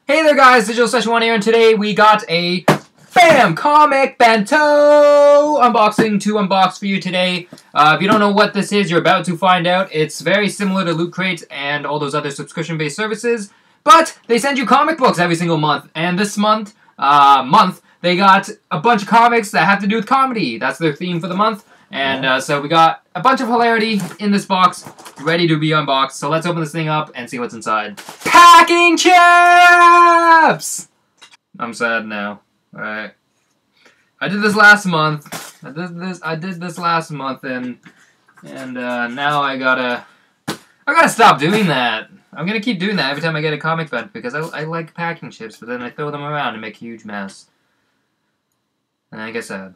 Hey there guys, Digital Session 1 here, and today we got a BAM! Comic Bento unboxing to unbox for you today. If you don't know what this is, you're about to find out. It's very similar to Loot Crate and all those other subscription-based services, but they send you comic books every single month, and this month, they got a bunch of comics that have to do with comedy. That's their theme for the month, and so we got a bunch of hilarity in this box, ready to be unboxed. So let's open this thing up and see what's inside. Packing chips! I'm sad now. Alright. I did this last month. I did this last month, and now I gotta stop doing that. I'm gonna keep doing that every time I get a comic bent because I like packing chips, but then I throw them around and make a huge mess. And I get sad.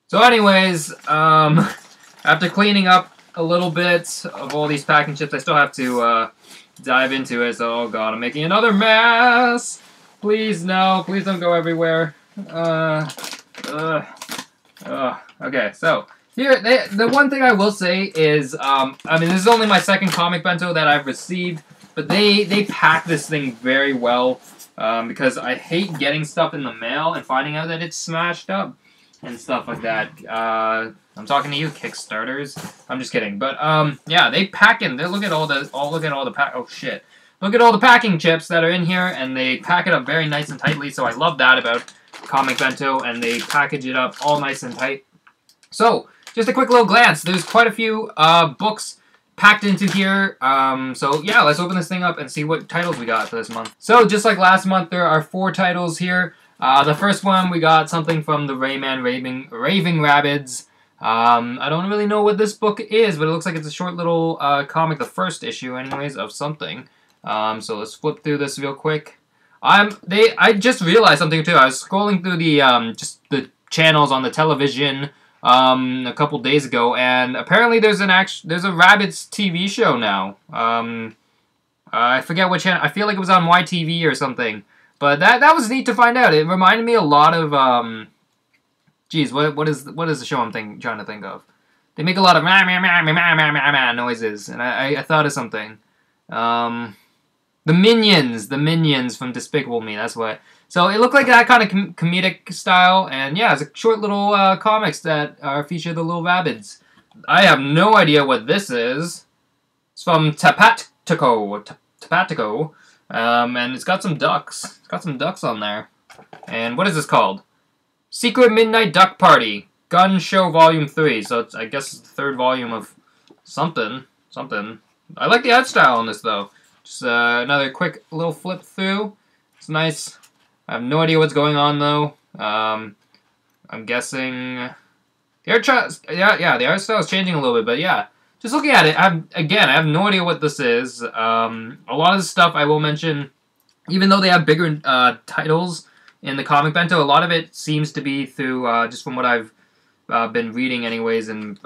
So anyways, after cleaning up a little bit of all these packing chips, I still have to dive into it. So, oh god, I'm making another mess! Please, no. Please don't go everywhere. Okay, so, here, the one thing I will say is, I mean, this is only my second comic bento that I've received, but they pack this thing very well, because I hate getting stuff in the mail and finding out that it's smashed up and stuff like that. I'm talking to you, Kickstarters. I'm just kidding, but yeah, they pack in. Look at all the oh shit. Look at all the packing chips that are in here, and they pack it up very nice and tightly. So I love that about Comic Bento, and they package it up all nice and tight. So just a quick little glance. There's quite a few books packed into here. So yeah, let's open this thing up and see what titles we got for this month. So just like last month, there are 4 titles here. The first one, we got something from the Rayman Raving Rabbids. I don't really know what this book is, but it looks like it's a short little comic, the first issue anyways, of something. So let's flip through this real quick. I just realized something too. I was scrolling through the just the channels on the television a couple days ago, and apparently there's a Rabbids TV show now. I forget what channel. I feel like it was on YTV or something. But that was neat to find out. It reminded me a lot of geez, what is the show I'm trying to think of? They make a lot of noises, and I thought of something. The Minions from Despicable Me. That's what. So it looked like that kind of comedic style, and yeah, it's a short little comics that feature the little Rabbids. I have no idea what this is. It's from Tapatico. And it's got some ducks. It's got some ducks on there. And what is this called? Secret Midnight Duck Party. Gun Show Volume 3. So it's, I guess it's the 3rd volume of something. I like the art style on this, though. Just another quick little flip through. It's nice. I have no idea what's going on, though. I'm guessing... the art style is changing a little bit, but yeah. Just looking at it, I have no idea what this is. A lot of the stuff I will mention, even though they have bigger titles in the Comic Bento, a lot of it seems to be through, just from what I've been reading anyways, and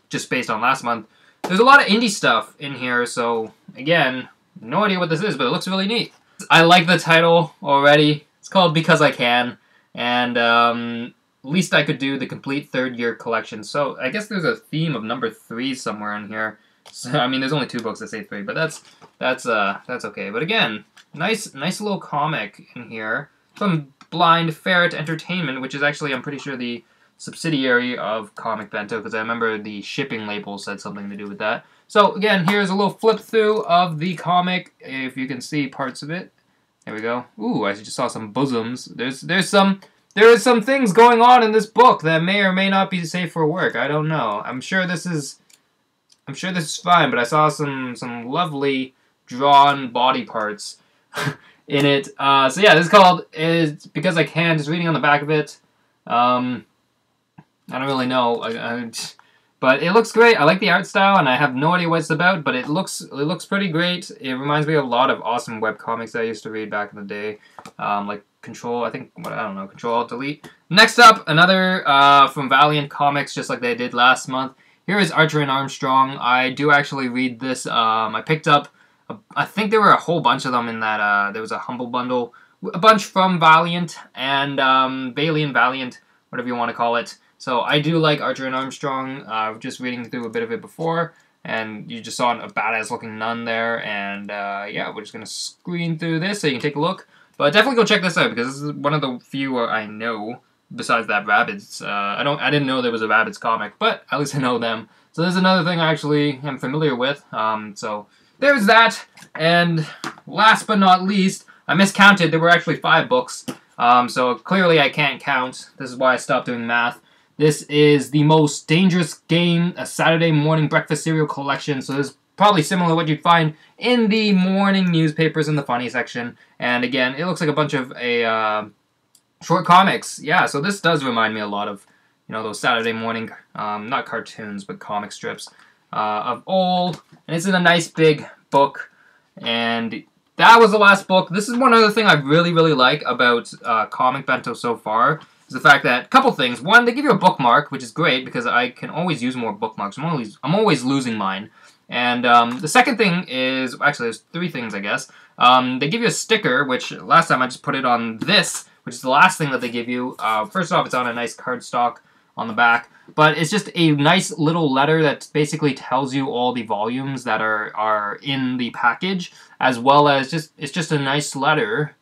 just based on last month. There's a lot of indie stuff in here, so, again, no idea what this is, but it looks really neat. I like the title already. It's called Because I Can, and least I could do the complete 3rd year collection. So I guess there's a theme of number 3 somewhere in here. So, I mean, there's only 2 books that say 3, but that's okay. But again, nice little comic in here from Blind Ferret Entertainment, which is actually, I'm pretty sure, the subsidiary of Comic Bento, because I remember the shipping label said something to do with that. So again, here's a little flip through of the comic, if you can see parts of it. There we go. Ooh, I just saw some bosoms. There are some things going on in this book that may or may not be safe for work. I don't know. I'm sure this is fine, but I saw some lovely drawn body parts in it. So yeah, this is Because I Can. Just reading on the back of it. I don't really know. But it looks great. I like the art style, and I have no idea what it's about, but it looks pretty great. It reminds me of a lot of awesome webcomics that I used to read back in the day, like Control, Control Alt Delete. Next up, another from Valiant Comics, just like they did last month. Here is Archer and Armstrong. I do actually read this. I picked up, I think there were a whole bunch of them in that, there was a Humble Bundle, a bunch from Valiant, and Valiant, whatever you want to call it. So I do like Archer and Armstrong. Just reading through a bit of it before. And you just saw a badass looking nun there, and yeah, we're just gonna screen through this so you can take a look. But definitely go check this out because this is one of the few I know besides that Rabbids. I didn't know there was a Rabbids comic, but at least I know them. So there's another thing I actually am familiar with. So there's that. And last but not least, I miscounted. There were actually 5 books. So clearly I can't count. This is why I stopped doing math. This is The Most Dangerous Game, a Saturday morning breakfast cereal collection. So this is probably similar to what you'd find in the morning newspapers in the funny section. And again, it looks like a bunch of short comics. Yeah, so this does remind me a lot of, you know, those Saturday morning, not cartoons, but comic strips of old. And it's in a nice big book. And that was the last book. This is one other thing I really, really like about Comic Bento so far. Is the fact that, couple things. One, they give you a bookmark, which is great because I can always use more bookmarks. I'm always losing mine. And the second thing is, actually there's 3 things I guess. They give you a sticker, which last time I just put it on this, which is the last thing that they give you. First off, it's on a nice cardstock on the back. But it's just a nice little letter that basically tells you all the volumes that are in the package, as well as it's just a nice letter,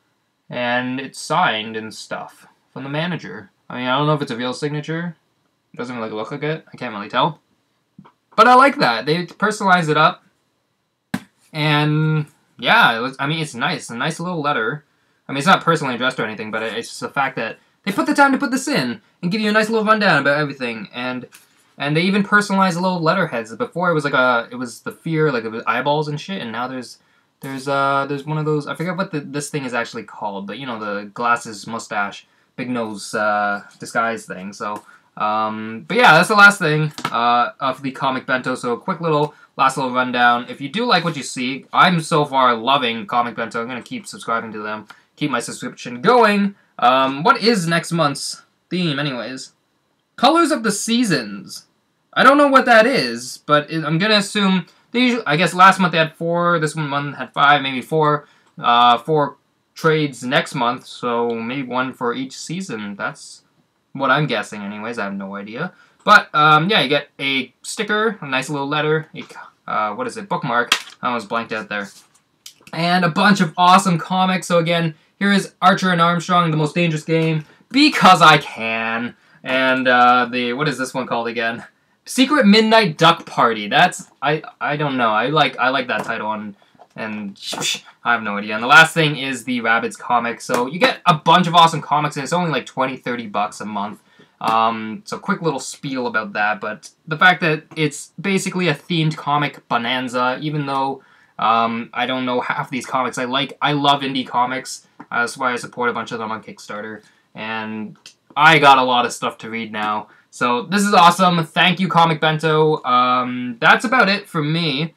and it's signed and stuff from the manager. I mean, I don't know if it's a real signature. It doesn't really look like it. I can't really tell. But I like that. They personalize it up. And yeah, I mean, it's nice. It's a nice little letter. I mean, it's not personally addressed or anything, but it's just the fact that they put the time to put this in and give you a nice little rundown about everything. And they even personalize the little letterheads. Before it was like it was the fear, like it was eyeballs and shit, and now there's one of those, I forget what this thing is actually called, but you know, the glasses, mustache, big nose disguise thing. So but yeah, that's the last thing of the Comic Bento. So a quick last little rundown. If you do like what you see, I'm so far loving Comic Bento. I'm gonna keep subscribing to them, keep my subscription going. What is next month's theme, anyways? Colors of the Seasons. I don't know what that is, but I'm gonna assume I guess last month they had 4. This month had 5, maybe 4. 4 trades next month, so maybe 1 for each season. That's what I'm guessing, anyways. I have no idea. But yeah, you get a sticker, a nice little letter, what is it? Bookmark. I almost blanked out there. And a bunch of awesome comics. So again, here is Archer and Armstrong, The Most Dangerous Game, because I can. And what is this one called again? Secret Midnight Duck Party. That's I don't know. I like that title, and I have no idea. And the last thing is the Rabbids comic. So you get a bunch of awesome comics, and it's only like $20-30 a month. So quick little spiel about that. But the fact that it's basically a themed comic bonanza, even though I don't know half these comics. I love indie comics. That's why I support a bunch of them on Kickstarter. And I got a lot of stuff to read now. So this is awesome. Thank you, Comic Bento. That's about it for me.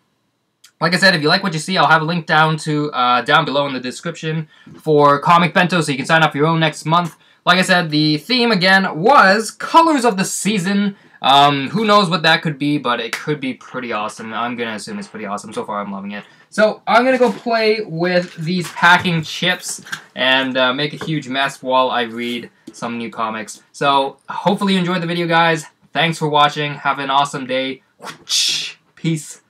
Like I said, if you like what you see, I'll have a link down below in the description for Comic Bento, so you can sign up for your own next month. Like I said, the theme again was Colors of the Season. Who knows what that could be, but it could be pretty awesome. I'm gonna assume it's pretty awesome. So far, I'm loving it. So I'm gonna go play with these packing chips and make a huge mess while I read some new comics. So hopefully you enjoyed the video, guys. Thanks for watching. Have an awesome day. Peace.